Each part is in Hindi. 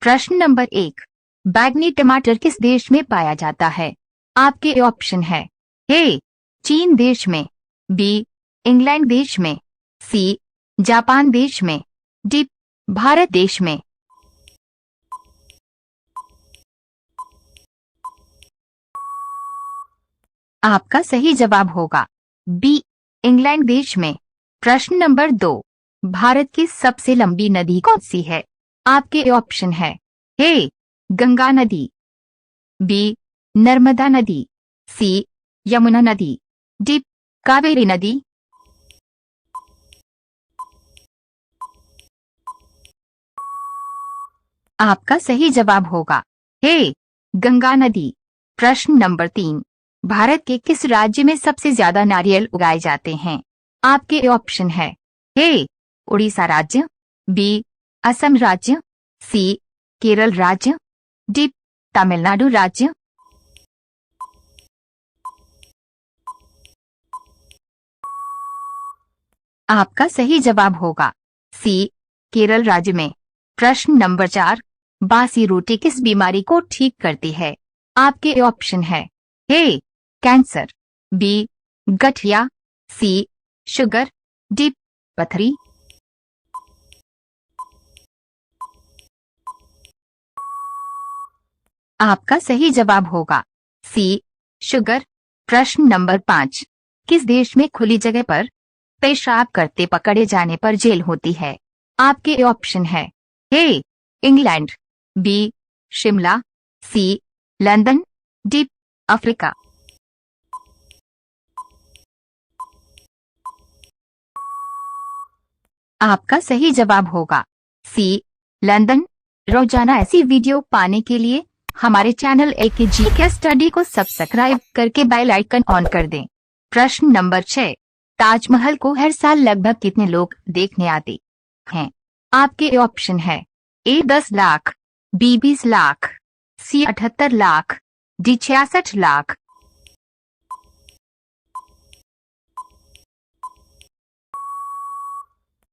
प्रश्न नंबर 1, बैंगनी टमाटर किस देश में पाया जाता है? आपके ऑप्शन है ए चीन देश में, बी इंग्लैंड देश में, सी जापान देश में, डी भारत देश में। आपका सही जवाब होगा बी इंग्लैंड देश में। प्रश्न नंबर 2, भारत की सबसे लंबी नदी कौन सी है? आपके ऑप्शन है ए गंगा नदी, बी नर्मदा नदी, सी यमुना नदी, डी कावेरी नदी। आपका सही जवाब होगा ए गंगा नदी। प्रश्न नंबर 3, भारत के किस राज्य में सबसे ज्यादा नारियल उगाए जाते हैं? आपके ऑप्शन है ए उड़ीसा राज्य, बी असम राज्य, सी केरल राज्य, डी तमिलनाडु राज्य। आपका सही जवाब होगा सी केरल राज्य में। प्रश्न नंबर 4, बासी रोटी किस बीमारी को ठीक करती है? आपके ऑप्शन है ए कैंसर, बी गठिया, सी शुगर, डी पथरी। आपका सही जवाब होगा सी शुगर। प्रश्न नंबर 5, किस देश में खुली जगह पर पेशाब करते पकड़े जाने पर जेल होती है? आपके ऑप्शन है A England, B Shimla, C London, D Africa. आपका सही जवाब होगा सी लंदन। रोजाना ऐसी वीडियो पाने के लिए हमारे चैनल एके जीके स्टडी को सब्सक्राइब करके बेल आइकन ऑन कर दें। प्रश्न नंबर 6, ताजमहल को हर साल लगभग कितने लोग देखने आते हैं? आपके ऑप्शन है ए 10 लाख, बी 20 लाख, सी 78 लाख, डी 66 लाख।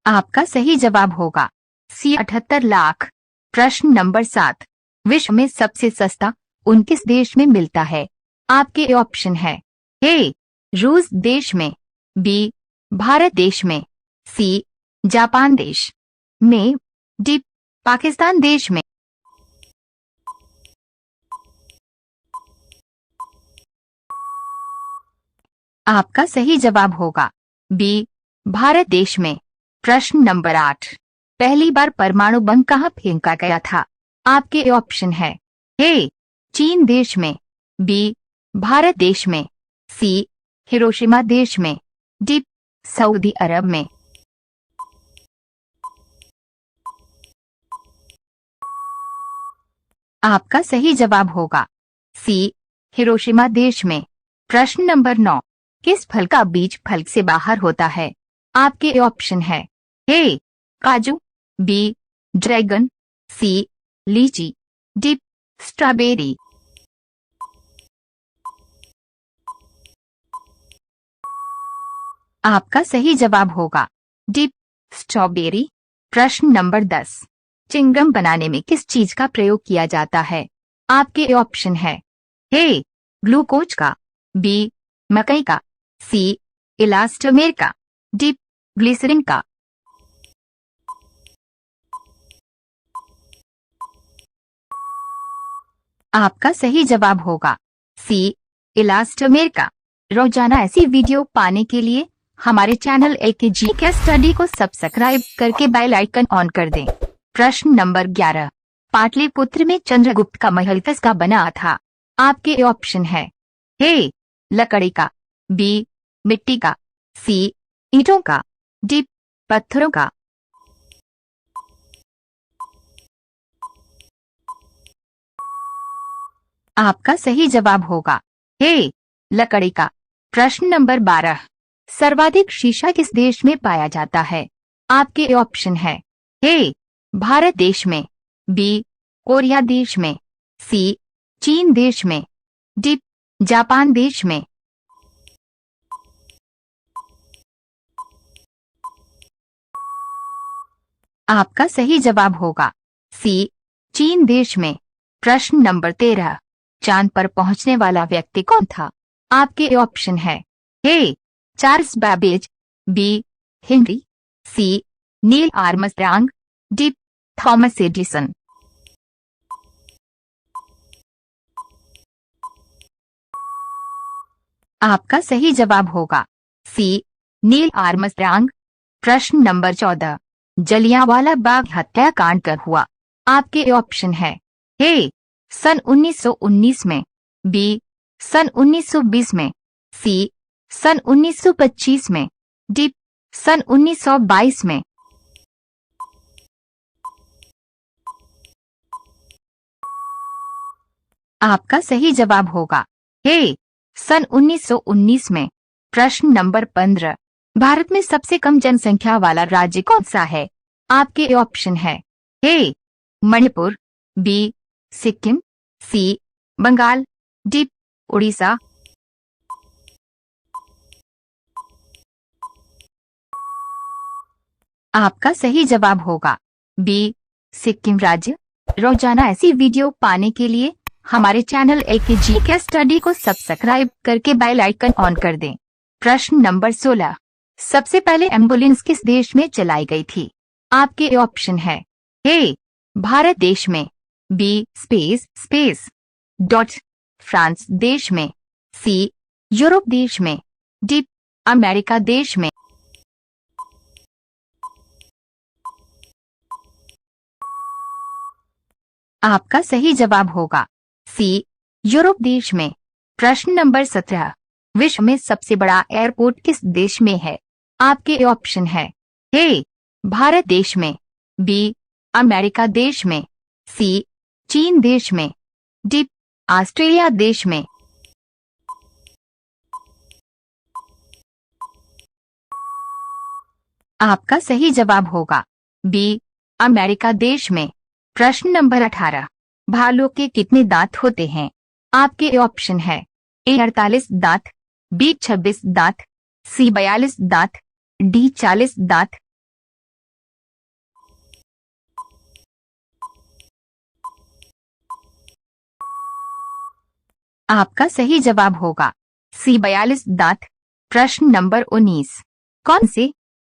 आपका सही जवाब होगा सी 78 लाख। प्रश्न नंबर 7, विश्व में सबसे सस्ता ऊन किस देश में मिलता है? आपके ऑप्शन है ए रूस देश में, बी भारत देश में, सी जापान देश में, डी पाकिस्तान देश में। आपका सही जवाब होगा बी भारत देश में। प्रश्न नंबर 8, पहली बार परमाणु बम कहाँ फेंका गया था? आपके ऑप्शन है ए चीन देश में, बी भारत देश में, सी हिरोशिमा देश में, डी सऊदी अरब में। आपका सही जवाब होगा सी हिरोशिमा देश में। प्रश्न नंबर 9, किस फल का बीज फल से बाहर होता है? आपके ऑप्शन है ए काजू, बी ड्रैगन, सी लीची, डी स्ट्रॉबेरी। आपका सही जवाब होगा डी स्ट्रॉबेरी। प्रश्न नंबर 10, चिंगम बनाने में किस चीज का प्रयोग किया जाता है? आपके ऑप्शन है ए ग्लूकोज का, बी मकई का, सी इलास्टोमेर का, डी ग्लिसरीन का। आपका सही जवाब होगा सी इलास्टोमेर का। रोजाना ऐसी वीडियो पाने के लिए हमारे चैनल एके जीके स्टडी को सब्सक्राइब करके बेल आइकन ऑन कर दें। प्रश्न नंबर 11, पाटलिपुत्र में चंद्रगुप्त का महल किसका बना था? आपके ऑप्शन है ए लकड़ी का, बी मिट्टी का, सी ईंटों का, डी पत्थरों का। आपका सही जवाब होगा ए लकड़ी का। प्रश्न नंबर 12, सर्वाधिक शीशा किस देश में पाया जाता है? आपके ऑप्शन है ए भारत देश में, बी कोरिया देश में, सी चीन देश में, डी जापान देश में। आपका सही जवाब होगा सी चीन देश में। प्रश्न नंबर 13, चांद पर पहुंचने वाला व्यक्ति कौन था? आपके ऑप्शन है A Charles Babbage, B Henry, C Neil Armstrong, D Thomas Edison. आपका सही जवाब होगा सी नील आर्मस्ट्रांग। प्रश्न नंबर 14, जलियांवाला बाग हत्याकांड कब हुआ? आपके ऑप्शन है ए सन 1919 में, बी सन 1920 में, सी सन 1925 में, डी सन 1922 में। आपका सही जवाब होगा ए सन 1919 में। प्रश्न नंबर 15, भारत में सबसे कम जनसंख्या वाला राज्य कौन सा है? आपके ऑप्शन है ए मणिपुर, बी सिक्किम, सी बंगाल, डी उड़ीसा। आपका सही जवाब होगा बी सिक्किम राज्य। रोजाना ऐसी वीडियो पाने के लिए हमारे चैनल एलकेजी के स्टडी को सब्सक्राइब करके बेल आइकन ऑन कर दें। प्रश्न नंबर 16, सबसे पहले एम्बुलेंस किस देश में चलाई गई थी? आपके ऑप्शन है ए भारत देश में, बी स्पेस डॉट फ्रांस देश में, सी यूरोप देश में, डी अमेरिका देश में। आपका सही जवाब होगा सी यूरोप देश में। प्रश्न नंबर 17, विश्व में सबसे बड़ा एयरपोर्ट किस देश में है? आपके ऑप्शन है ए भारत देश में, बी अमेरिका देश में, सी चीन देश में, डी ऑस्ट्रेलिया देश में। आपका सही जवाब होगा बी अमेरिका देश में। प्रश्न नंबर 18, भालू के कितने दांत होते हैं? आपके ऑप्शन है ए 48 दांत, बी 26 दांत, सी 42 दांत, डी 40 दांत। आपका सही जवाब होगा सी 42 दांत। प्रश्न नंबर 19, कौन से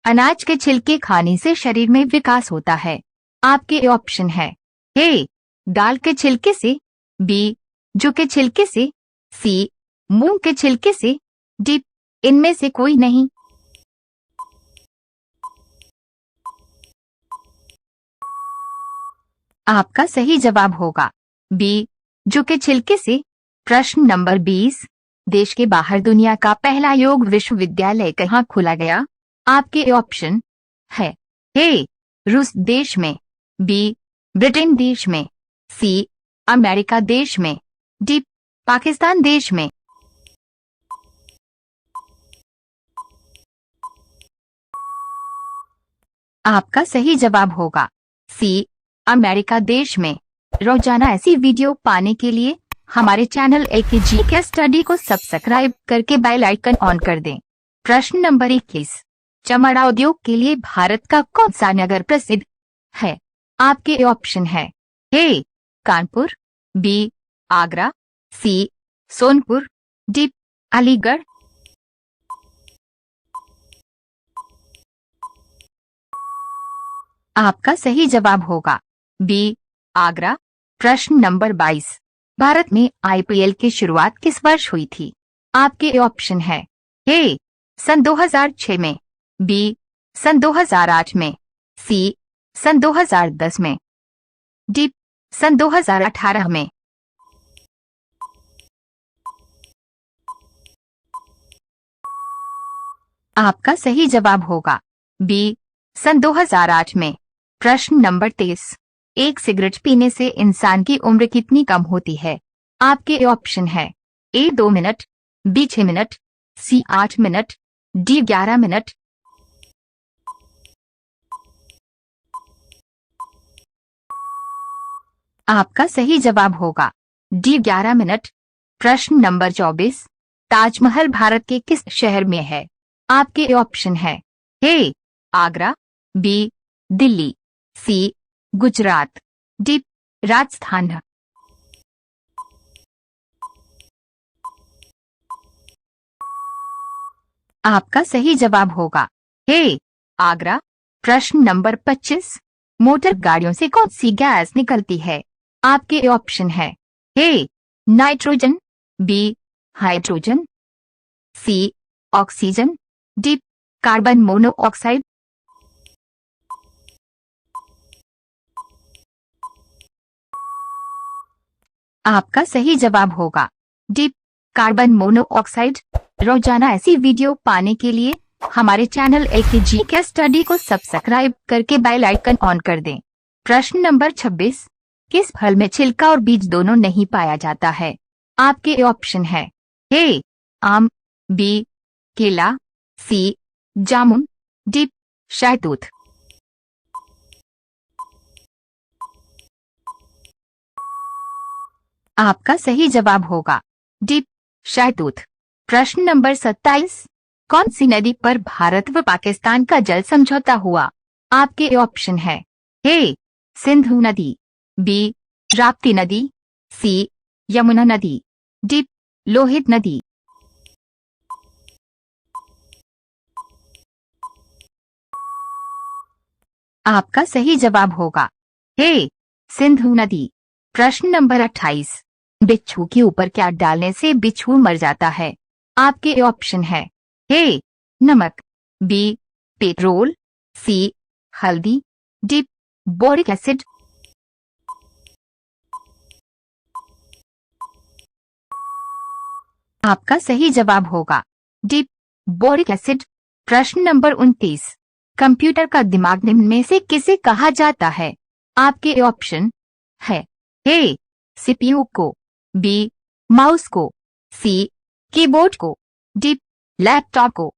अनाज के छिलके खाने से शरीर में विकास होता है? आपके ऑप्शन है ए दाल के छिलके से, बी जौ के छिलके से, सी मूंग के छिलके से, डी इनमें से कोई नहीं। आपका सही जवाब होगा बी जौ के छिलके से। प्रश्न नंबर 20, देश के बाहर दुनिया का पहला योग विश्वविद्यालय कहाँ खोला गया? आपके ऑप्शन है ए रूस देश में, बी ब्रिटेन देश में, सी अमेरिका देश में, डी पाकिस्तान देश में। आपका सही जवाब होगा सी अमेरिका देश में। रोजाना ऐसी वीडियो पाने के लिए हमारे चैनल एलकेजी के स्टडी को सब्सक्राइब करके बेल आइकन ऑन कर दें। प्रश्न नंबर 21, चमड़ा उद्योग के लिए भारत का कौन सा नगर प्रसिद्ध है? आपके ऑप्शन है ए कानपुर, बी आगरा, सी सोनपुर, डी अलीगढ़। आपका सही जवाब होगा बी आगरा। प्रश्न नंबर 22, भारत में आईपीएल की शुरुआत किस वर्ष हुई थी? आपके ऑप्शन है ए सन 2006 में, बी सन 2008 में, सी सन 2010 में, डी सन 2018 में। आपका सही जवाब होगा बी सन 2008 में। प्रश्न नंबर 23, एक सिगरेट पीने से इंसान की उम्र कितनी कम होती है? आपके ऑप्शन है ए 2 मिनट, बी 6 मिनट, सी 8 मिनट, डी 11 मिनट। आपका सही जवाब होगा डी 11 मिनट। प्रश्न नंबर 24, ताजमहल भारत के किस शहर में है? आपके ऑप्शन है ए आगरा, बी दिल्ली, सी गुजरात, डी राजस्थान। आपका सही जवाब होगा ए आगरा। प्रश्न नंबर 25। मोटर गाड़ियों से कौन सी गैस निकलती है? आपके ऑप्शन है A nitrogen, B hydrogen, C oxygen, D carbon monoxide. आपका सही जवाब होगा डी कार्बन मोनोऑक्साइड। रोजाना ऐसी वीडियो पाने के लिए हमारे चैनल एकेजी के स्टडी को सब्सक्राइब करके बेल आइकन ऑन कर दें। प्रश्न नंबर 26। किस फल में छिलका और बीज दोनों नहीं पाया जाता है? आपके ऑप्शन है ए आम, बी केला, सी जामुन, डी शहतूत। आपका सही जवाब होगा डी शहतूत। प्रश्न नंबर 27। कौन सी नदी पर भारत व पाकिस्तान का जल समझौता हुआ? आपके ऑप्शन है ए सिंधु नदी, बी राप्ती नदी, सी यमुना नदी, डी लोहित नदी। आपका सही जवाब होगा ए सिंधु नदी। प्रश्न नंबर 28। बिच्छू के ऊपर क्या डालने से बिच्छू मर जाता है? आपके ऑप्शन है ए नमक, बी पेट्रोल, सी हल्दी, डी बोरिक एसिड। आपका सही जवाब होगा डी बोरिक एसिड। प्रश्न नंबर 29। कंप्यूटर का दिमाग निम्न में से किसे कहा जाता है? आपके ऑप्शन है ए सीपीयू को, बी माउस को, सी कीबोर्ड को, डी लैपटॉप को।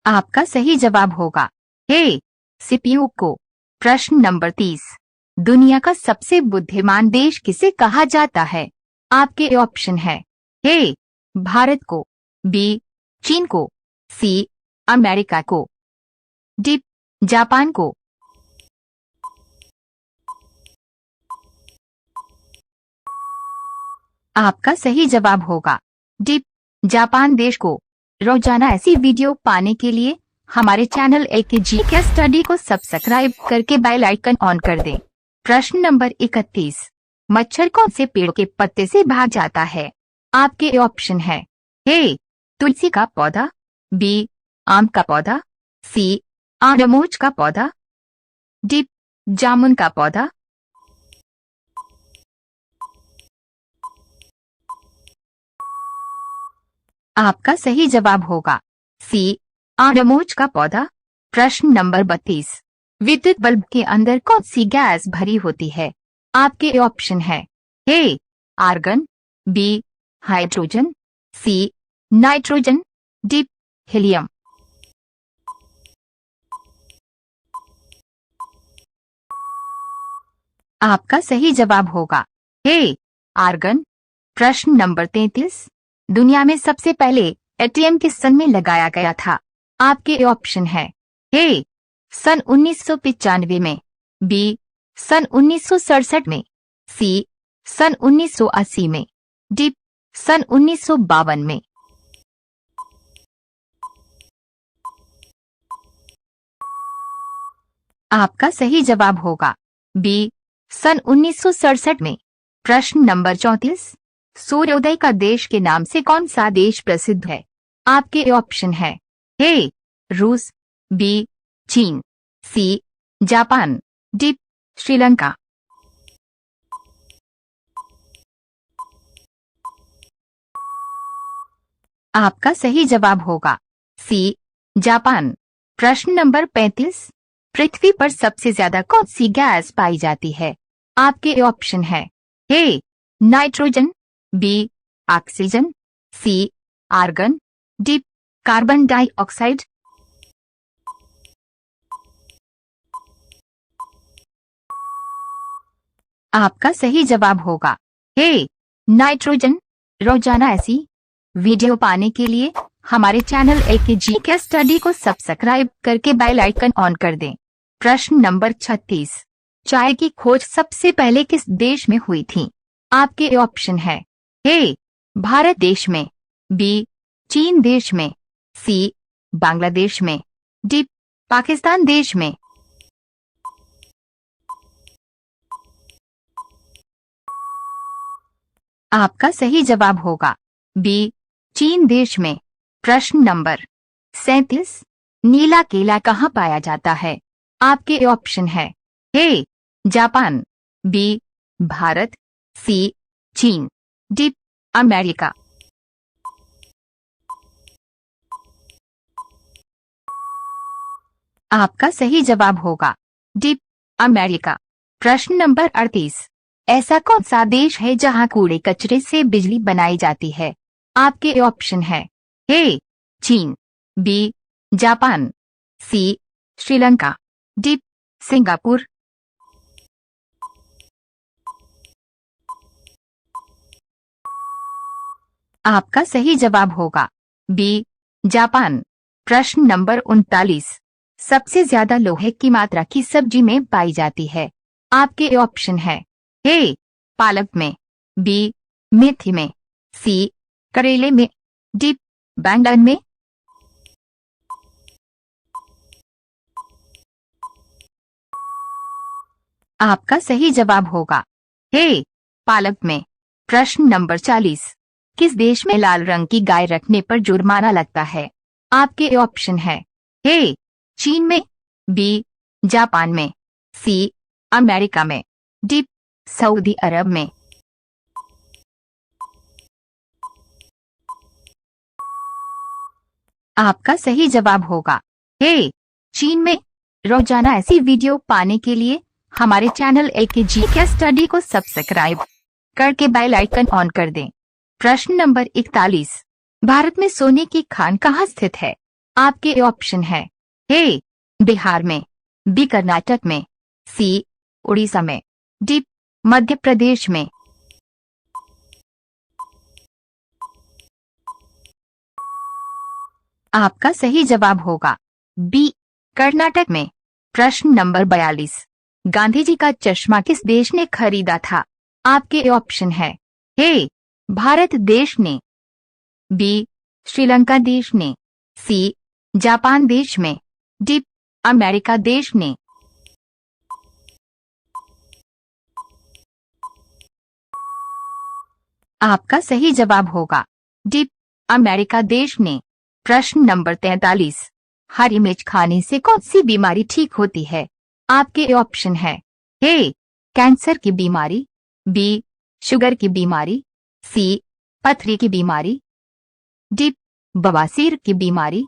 आपका सही जवाब होगा ए सीपीयू को। प्रश्न नंबर 30। दुनिया का सबसे बुद्धिमान देश किसे कहा जाता है? आपके ऑप्शन है ए भारत को, बी चीन को, सी अमेरिका को, डी जापान को। आपका सही जवाब होगा डी जापान देश को। रोजाना ऐसी वीडियो पाने के लिए हमारे चैनल एकेजी के स्टडी को सब्सक्राइब करके बेल आइकन ऑन कर दें। प्रश्न नंबर 31। मच्छर कौन से पेड़ के पत्ते से भाग जाता है? आपके ऑप्शन है ए तुलसी का पौधा, बी आम का पौधा, सी आड़मोच का पौधा, डी जामुन का पौधा। आपका सही जवाब होगा सी आड़मोच का पौधा। प्रश्न नंबर 32। विद्युत बल्ब के अंदर कौन सी गैस भरी होती है? आपके ऑप्शन है A argon, B hydrogen, C nitrogen, D helium. आपका सही जवाब होगा ए आर्गन। प्रश्न नंबर 33। दुनिया में सबसे पहले एटीएम किस सन में लगाया गया था? आपके ऑप्शन है ए सन 1995 में, बी सन 1967 में, सी सन 1980 में, डी सन 1952 में। आपका सही जवाब होगा बी सन 1967 में। प्रश्न नंबर 34। सूर्योदय का देश के नाम से कौन सा देश प्रसिद्ध है? आपके ऑप्शन है ए रूस, बी चीन, सी जापान, डी श्रीलंका। आपका सही जवाब होगा सी जापान। प्रश्न नंबर 35। पृथ्वी पर सबसे ज्यादा कौन सी गैस पाई जाती है? आपके ऑप्शन है A nitrogen, B oxygen, C argon, D carbon dioxide. आपका सही जवाब होगा ए नाइट्रोजन। रोजाना ऐसी वीडियो पाने के लिए हमारे चैनल AKG के स्टडी को सब्सक्राइब करके बेल आइकन ऑन कर दें। प्रश्न नंबर 36। चाय की खोज सबसे पहले किस देश में हुई थी? आपके ऑप्शन है ए भारत देश में, बी चीन देश में, सी बांग्लादेश में, डी पाकिस्तान देश में। आपका सही जवाब होगा बी चीन देश में। प्रश्न नंबर 37। नीला केला कहाँ पाया जाता है? आपके ऑप्शन है ए जापान, बी भारत, सी चीन, डी अमेरिका। आपका सही जवाब होगा डी अमेरिका। प्रश्न नंबर 38। ऐसा कौन सा देश है जहां कूड़े कचरे से बिजली बनाई जाती है? आपके ऑप्शन है ए चीन, बी जापान, सी श्रीलंका, डी सिंगापुर। आपका सही जवाब होगा बी जापान। प्रश्न नंबर 39। सबसे ज्यादा लोहे की मात्रा की सब्जी में पाई जाती है? आपके ऑप्शन है ए पालक में, बी मेथी में, सी करेले में, डी बैंगन में। आपका सही जवाब होगा ए पालक में। प्रश्न नंबर 40। किस देश में लाल रंग की गाय रखने पर जुर्माना लगता है? आपके ऑप्शन है ए चीन में, बी जापान में, सी अमेरिका में, डी सऊदी अरब में। आपका सही जवाब होगा ए चीन में। रोजाना ऐसी वीडियो पाने के लिए हमारे चैनल AKG के स्टडी को सब्सक्राइब करके बेल आइकन ऑन कर दें। प्रश्न नंबर 41। भारत में सोने की खान कहाँ स्थित है? आपके ऑप्शन है ए बिहार में, बी कर्नाटक में, सी उड़ीसा में, डी मध्य प्रदेश में। आपका सही जवाब होगा बी कर्नाटक में। प्रश्न नंबर 42। गांधी जी का चश्मा किस देश ने खरीदा था? आपके ऑप्शन है ए भारत देश ने, बी श्रीलंका देश ने, सी जापान देश में, डी अमेरिका देश ने। आपका सही जवाब होगा डी अमेरिका देश ने। प्रश्न नंबर 43। हरी मिर्च खाने से कौन सी बीमारी ठीक होती है? आपके ऑप्शन है ए कैंसर की बीमारी, बी शुगर की बीमारी, सी पथरी की बीमारी, डी बवासीर की बीमारी।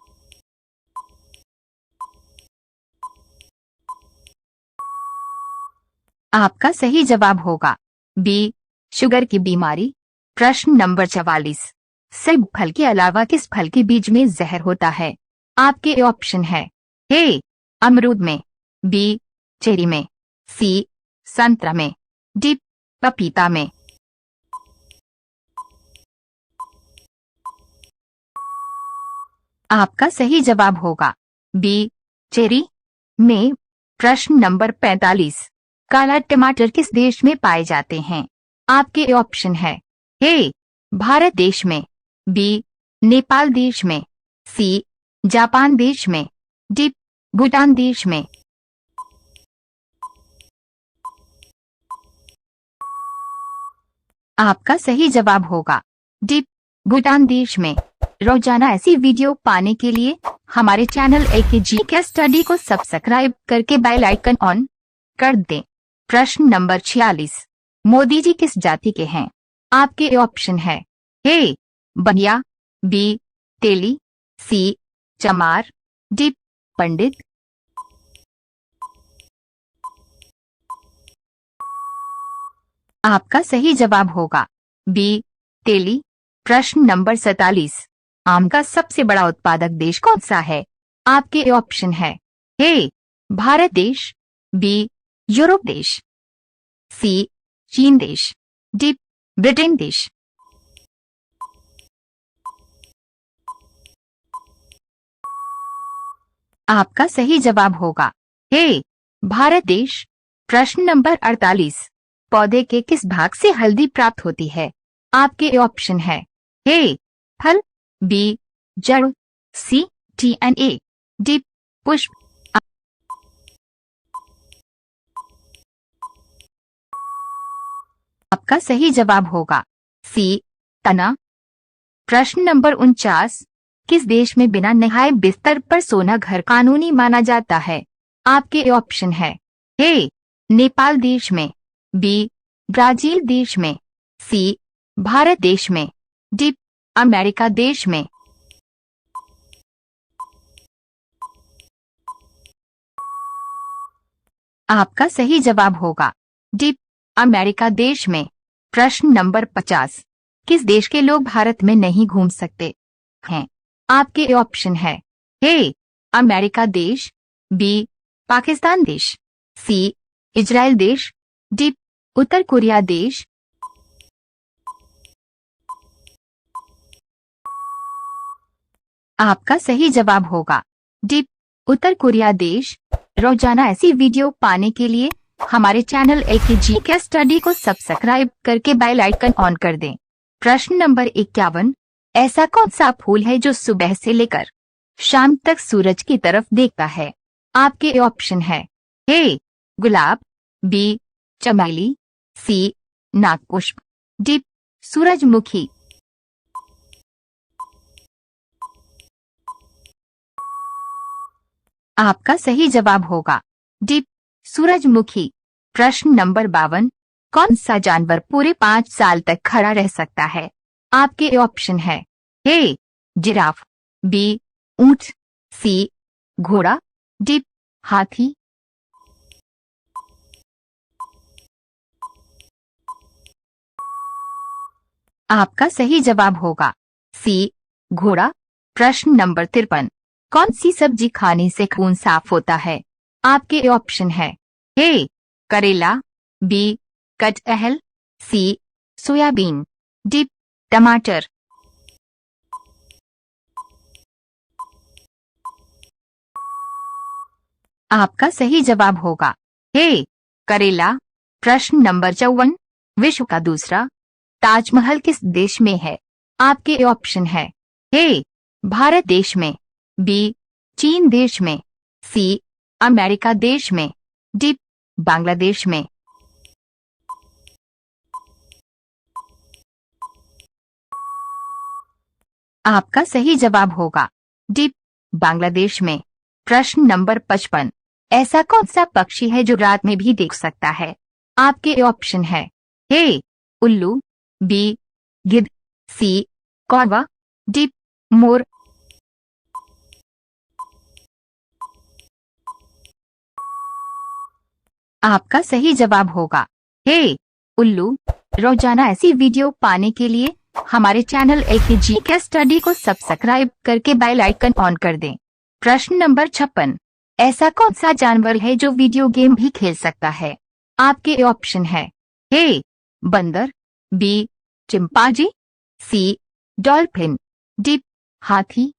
आपका सही जवाब होगा बी शुगर की बीमारी। प्रश्न नंबर 44। सेब फल के अलावा किस फल के बीज में जहर होता है? आपके ऑप्शन है ए अमरूद में, बी चेरी में, सी संतरा में, डी पपीता में। आपका सही जवाब होगा बी चेरी में। प्रश्न नंबर 45। काला टमाटर किस देश में पाए जाते हैं? आपके ऑप्शन है ए भारत देश में, बी नेपाल देश में, सी जापान देश में, डी भूटान देश में। आपका सही जवाब होगा डी भूटान देश में। रोजाना ऐसी वीडियो पाने के लिए हमारे चैनल AKG के स्टडी को सब्सक्राइब करके बेल आइकन ऑन कर दें। प्रश्न नंबर 46। मोदी जी किस जाति के हैं? आपके ऑप्शन है ए बनिया, बी तेली, सी चमार, डी पंडित। आपका सही जवाब होगा बी तेली। प्रश्न नंबर 47। आम का सबसे बड़ा उत्पादक देश कौन सा है? आपके ऑप्शन है ए भारत देश, बी यूरोप देश, सी चीन देश, डी ब्रिटेन देश। आपका सही जवाब होगा ए भारत देश। प्रश्न नंबर 48, पौधे के किस भाग से हल्दी प्राप्त होती है? आपके ऑप्शन है ए फल, बी जड़, सी DNA, डी पुष्प। आपका सही जवाब होगा सी तना। प्रश्न नंबर 49, किस देश में बिना नहाए बिस्तर पर सोना घर कानूनी माना जाता है? आपके ऑप्शन है ए नेपाल देश में, बी ब्राजील देश में, सी भारत देश में, डी अमेरिका देश में। आपका सही जवाब होगा डी अमेरिका देश में। प्रश्न नंबर 50, किस देश के लोग भारत में नहीं घूम सकते हैं? आपके ऑप्शन है ए अमेरिका देश, बी पाकिस्तान देश, सी इजराइल देश, डी उत्तर कोरिया देश। आपका सही जवाब होगा डी उत्तर कोरिया देश। रोजाना ऐसी वीडियो पाने के लिए हमारे चैनल LKG के स्टडी को सब्सक्राइब करके बेल आइकन ऑन कर दें। प्रश्न नंबर 51, ऐसा कौन सा फूल है जो सुबह से लेकर शाम तक सूरज की तरफ देखता है? आपके ऑप्शन है ए गुलाब, बी चमेली, सी नागपुष्प, डी सूरजमुखी। आपका सही जवाब होगा डी सूरजमुखी। प्रश्न नंबर 52, कौन सा जानवर पूरे 5 साल तक खड़ा रह सकता है? आपके ऑप्शन है ए जिराफ, बी ऊंट, सी घोड़ा, डी हाथी। आपका सही जवाब होगा सी घोड़ा। प्रश्न नंबर 53, कौन सी सब्जी खाने से खून साफ होता है? आपके ऑप्शन है ए करेला, बी कटहल, सी सोयाबीन, डी टमाटर। आपका सही जवाब होगा ए करेला। प्रश्न नंबर 54, विश्व का दूसरा ताजमहल किस देश में है? आपके ऑप्शन है ए भारत देश में, बी चीन देश में, सी अमेरिका देश में, डी बांग्लादेश में। आपका सही जवाब होगा डी बांग्लादेश में। प्रश्न नंबर 55, ऐसा कौन सा पक्षी है जो रात में भी देख सकता है? आपके ऑप्शन है ए उल्लू, बी गिद्ध, सी कौवा, डी मोर। आपका सही जवाब होगा ए उल्लू। रोजाना ऐसी वीडियो पाने के लिए हमारे चैनल LKG के स्टडी को सब्सक्राइब करके बेल आइकन ऑन कर दें। प्रश्न नंबर 56, ऐसा कौन सा जानवर है जो वीडियो गेम भी खेल सकता है? आपके ऑप्शन है ए बंदर, बी चिंपांजी, सी डॉल्फिन, डी हाथी।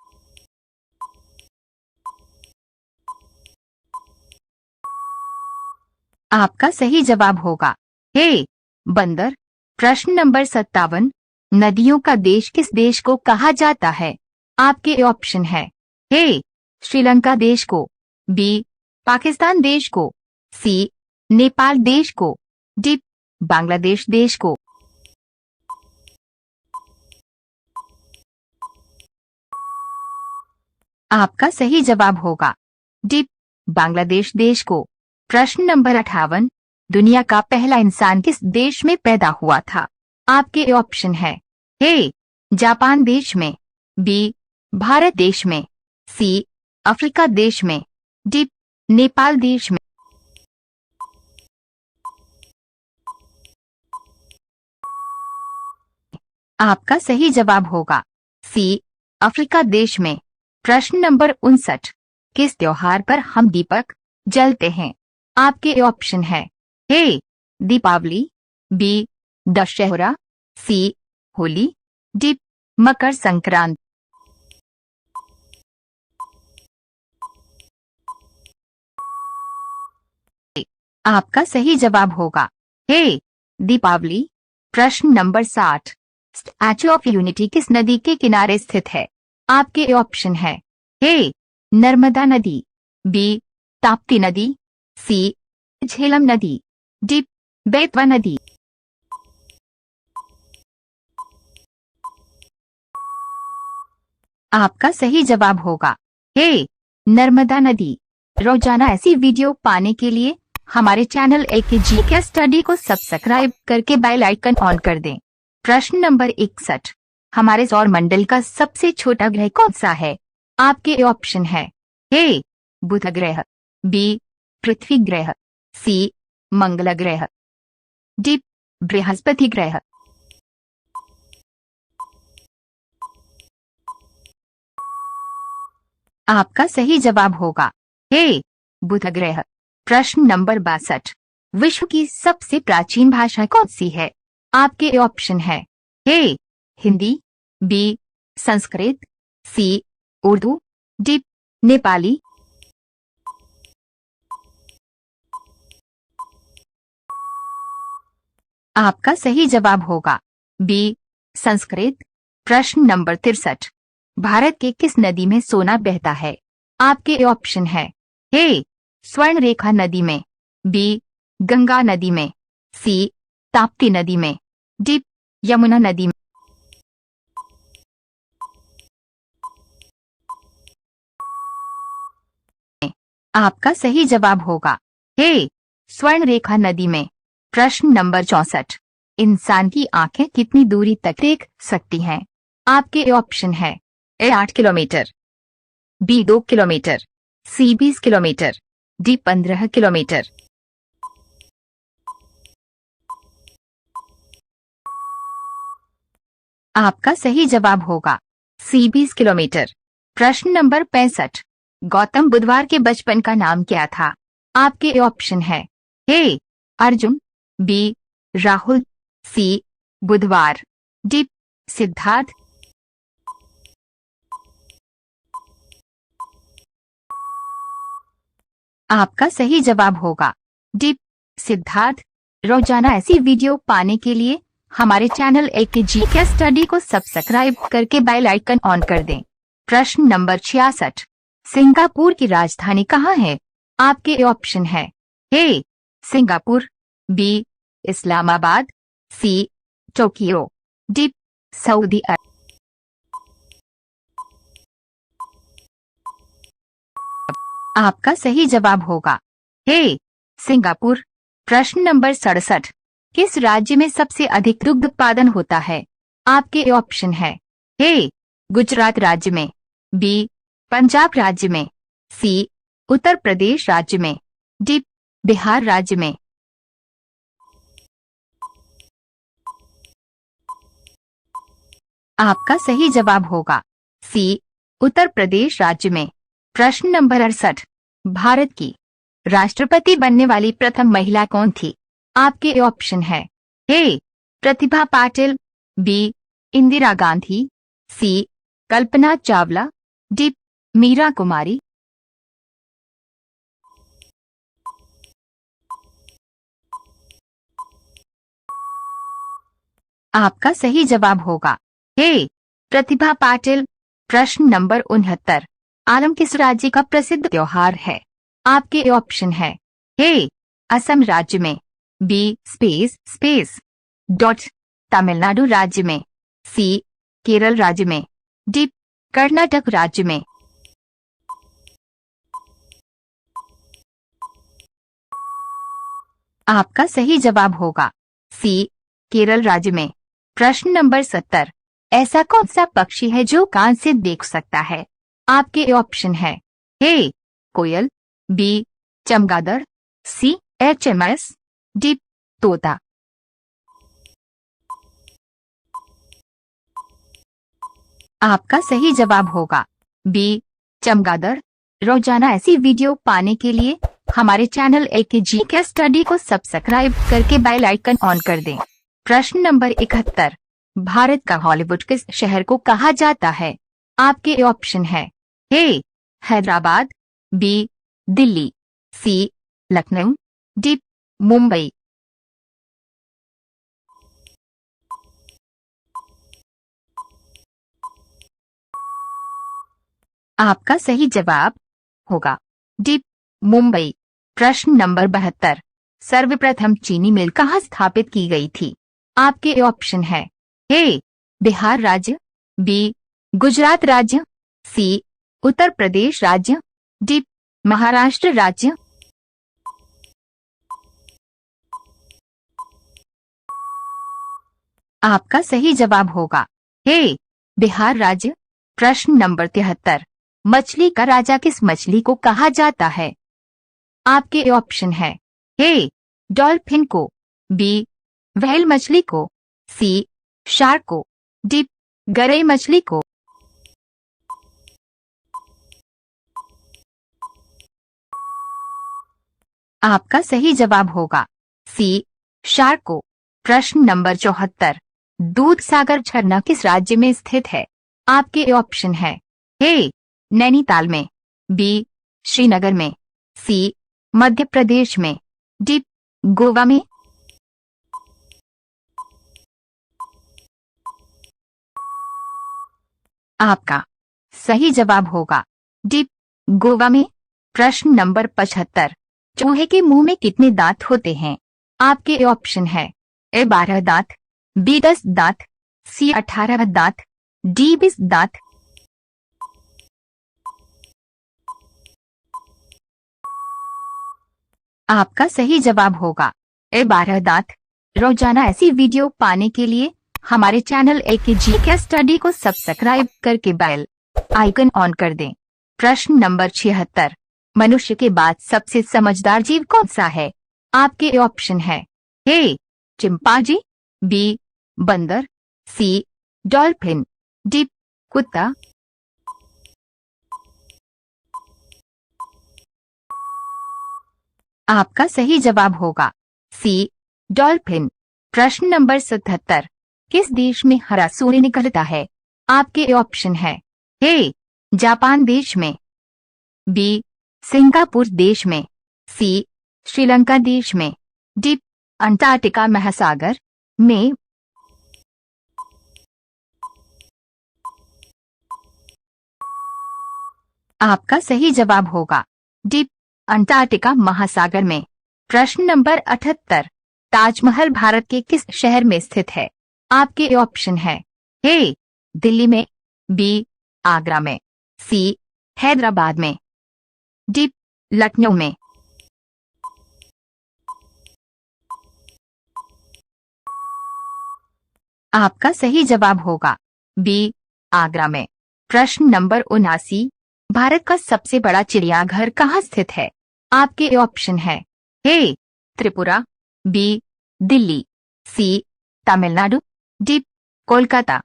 आपका सही जवाब होगा ए बंदर। प्रश्न नंबर 57, नदियों का देश किस देश को कहा जाता है? आपके ऑप्शन है ए श्रीलंका देश को, बी पाकिस्तान देश को, सी नेपाल देश को, डी बांग्लादेश देश को। आपका सही जवाब होगा डी बांग्लादेश देश को। प्रश्न नंबर 58, दुनिया का पहला इंसान किस देश में पैदा हुआ था? आपके ऑप्शन है ए जापान देश में, बी भारत देश में, सी अफ्रीका देश में, डी नेपाल देश में। आपका सही जवाब होगा सी अफ्रीका देश में। प्रश्न नंबर 59, किस त्योहार पर हम दीपक जलते हैं? आपके ऑप्शन है ए दीपावली, बी दशहरा, सी होली, डी मकर संक्रांति। आपका सही जवाब होगा ए दीपावली। प्रश्न नंबर 60। स्टैचू ऑफ यूनिटी किस नदी के किनारे स्थित है? आपके ऑप्शन है ए नर्मदा नदी, बी ताप्ती नदी, सी झेलम नदी, डी बेतवा नदी। आपका सही जवाब होगा ए नर्मदा नदी। रोजाना ऐसी वीडियो पाने के लिए हमारे चैनल एकेजी के स्टडी को सब्सक्राइब करके बेल आइकन ऑन कर दें। प्रश्न नंबर 61। हमारे सौर मंडल का सबसे छोटा ग्रह कौन सा है? आपके ऑप्शन है ए बुध ग्रह, बी पृथ्वी ग्रह, सी मंगल ग्रह, डी बृहस्पति ग्रह। आपका सही जवाब होगा ए बुध ग्रह। प्रश्न नंबर 62। विश्व की सबसे प्राचीन भाषा कौन सी है? आपके ऑप्शन है ए हिंदी, बी संस्कृत, सी उर्दू, डी नेपाली। आपका सही जवाब होगा बी संस्कृत। प्रश्न नंबर 63। भारत के किस नदी में सोना बहता है? आपके ऑप्शन है ए स्वर्ण रेखा नदी में, बी गंगा नदी में, सी ताप्ती नदी में, डी यमुना नदी में। आपका सही जवाब होगा ए स्वर्ण रेखा नदी में। प्रश्न नंबर 64। इंसान की आंखें कितनी दूरी तक देख सकती हैं? आपके ऑप्शन है ए 8 किलोमीटर, बी 2 किलोमीटर, सी 20 किलोमीटर, डी 15 किलोमीटर। आपका सही जवाब होगा सी 20 किलोमीटर। प्रश्न नंबर 65। गौतम बुधवार के बचपन का नाम क्या था? आपके ऑप्शन है ए अर्जुन, बी राहुल, सी बुधवार, डी सिद्धार्थ। आपका सही जवाब होगा डी सिद्धार्थ। रोजाना ऐसी वीडियो पाने के लिए हमारे चैनल एकेजी के स्टडी को सब्सक्राइब करके बेल आइकन ऑन कर दें। प्रश्न नंबर 66। सिंगापुर की राजधानी कहाँ है? आपके ऑप्शन है A Singapore, B Islamabad, C Tokyo, D Saudi Arabia. आपका सही जवाब होगा ए सिंगापुर। प्रश्न नंबर 67। किस राज्य में सबसे अधिक दुग्ध उत्पादन होता है? आपके ऑप्शन है ए गुजरात राज्य में, बी पंजाब राज्य में, सी उत्तर प्रदेश राज्य में, डी बिहार राज्य में। आपका सही जवाब होगा सी उत्तर प्रदेश राज्य में। प्रश्न नंबर 68। भारत की राष्ट्रपति बनने वाली प्रथम महिला कौन थी? आपके ऑप्शन है ए प्रतिभा पाटिल, बी इंदिरा गांधी, सी कल्पना चावला, डी मीरा कुमारी। आपका सही जवाब होगा ए प्रतिभा पाटिल। प्रश्न नंबर 69। आलम किस राज्य का प्रसिद्ध त्योहार है? आपके ऑप्शन है ए असम राज्य में, बी स्पेस डॉट तमिलनाडु राज्य में, सी केरल राज्य में, डी कर्नाटक राज्य में। आपका सही जवाब होगा सी केरल राज्य में। प्रश्न नंबर 70। ऐसा कौन सा पक्षी है जो कान से देख सकता है? आपके ऑप्शन है ए कोयल, बी चमगादड़, सी HMS, डी तोता। आपका सही जवाब होगा बी चमगादड़। रोजाना ऐसी वीडियो पाने के लिए हमारे चैनल एकेजी के स्टडी को सब्सक्राइब करके बेल आइकन ऑन कर दें। प्रश्न नंबर 71। भारत का हॉलीवुड किस शहर को कहा जाता है? आपके ऑप्शन है ए हैदराबाद, बी दिल्ली, सी लखनऊ, डी मुंबई। आपका सही जवाब होगा डी, मुंबई। प्रश्न नंबर 72, सर्वप्रथम चीनी मिल कहाँ स्थापित की गई थी? आपके ऑप्शन है ए बिहार राज्य, बी गुजरात राज्य, सी उत्तर प्रदेश राज्य, डी महाराष्ट्र राज्य। आपका सही जवाब होगा ए बिहार राज्य। प्रश्न नंबर 73, मछली का राजा किस मछली को कहा जाता है? आपके ऑप्शन है ए डॉल्फिन को, बी व्हेल मछली को, सी शार्क को, डी गरई मछली को। आपका सही जवाब होगा सी शार्क को। प्रश्न नंबर 74, दूध सागर झरना किस राज्य में स्थित है? आपके ऑप्शन है ए नैनीताल में, बी श्रीनगर में, सी मध्य प्रदेश में, डी गोवा में। आपका सही जवाब होगा डी गोवा में। प्रश्न नंबर 75, चूहे के मुंह में कितने दांत होते हैं? आपके ऑप्शन है ए 12 दांत, बी 10 दांत, सी 18 दांत, डी 20 दांत। आपका सही जवाब होगा ए 12 दांत। रोजाना ऐसी वीडियो पाने के लिए हमारे चैनल AKGK स्टडी को सब्सक्राइब करके बेल आइकन ऑन कर दें। प्रश्न नंबर 76, मनुष्य के बाद सबसे समझदार जीव कौन सा है? आपके ऑप्शन है ए चिंपांजी, बी बंदर, सी डॉल्फिन, डी कुत्ता। आपका सही जवाब होगा सी डॉल्फिन। प्रश्न नंबर 77, किस देश में हरा सूर्य निकलता है? आपके ऑप्शन है ए जापान देश में, बी सिंगापुर देश में, सी श्रीलंका देश में, डी अंटार्कटिका महासागर में। आपका सही जवाब होगा डी अंटार्कटिका महासागर में। प्रश्न नंबर 78, ताजमहल भारत के किस शहर में स्थित है? आपके ऑप्शन है ए दिल्ली में, बी आगरा में, सी हैदराबाद में, डी लखनऊ में। आपका सही जवाब होगा बी आगरा में। प्रश्न नंबर 79, भारत का सबसे बड़ा चिड़ियाघर कहाँ स्थित है? आपके ऑप्शन है ए त्रिपुरा, बी दिल्ली, सी तमिलनाडु, डी कोलकाता।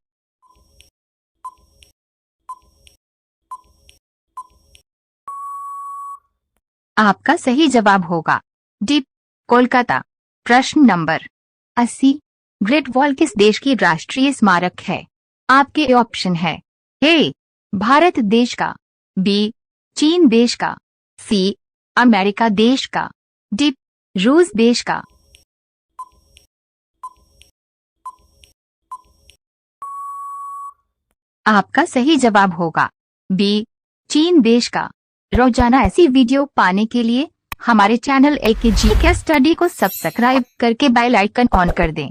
आपका सही जवाब होगा डी कोलकाता। प्रश्न नंबर 80, ग्रेट वॉल किस देश की राष्ट्रीय स्मारक है? आपके ऑप्शन है ए भारत देश का, बी चीन देश का, सी अमेरिका देश का, डी रूस देश का। आपका सही जवाब होगा बी चीन देश का। रोजाना ऐसी वीडियो पाने के लिए हमारे चैनल AKGK स्टडी को सब्सक्राइब करके बेल आइकन ऑन कर दें।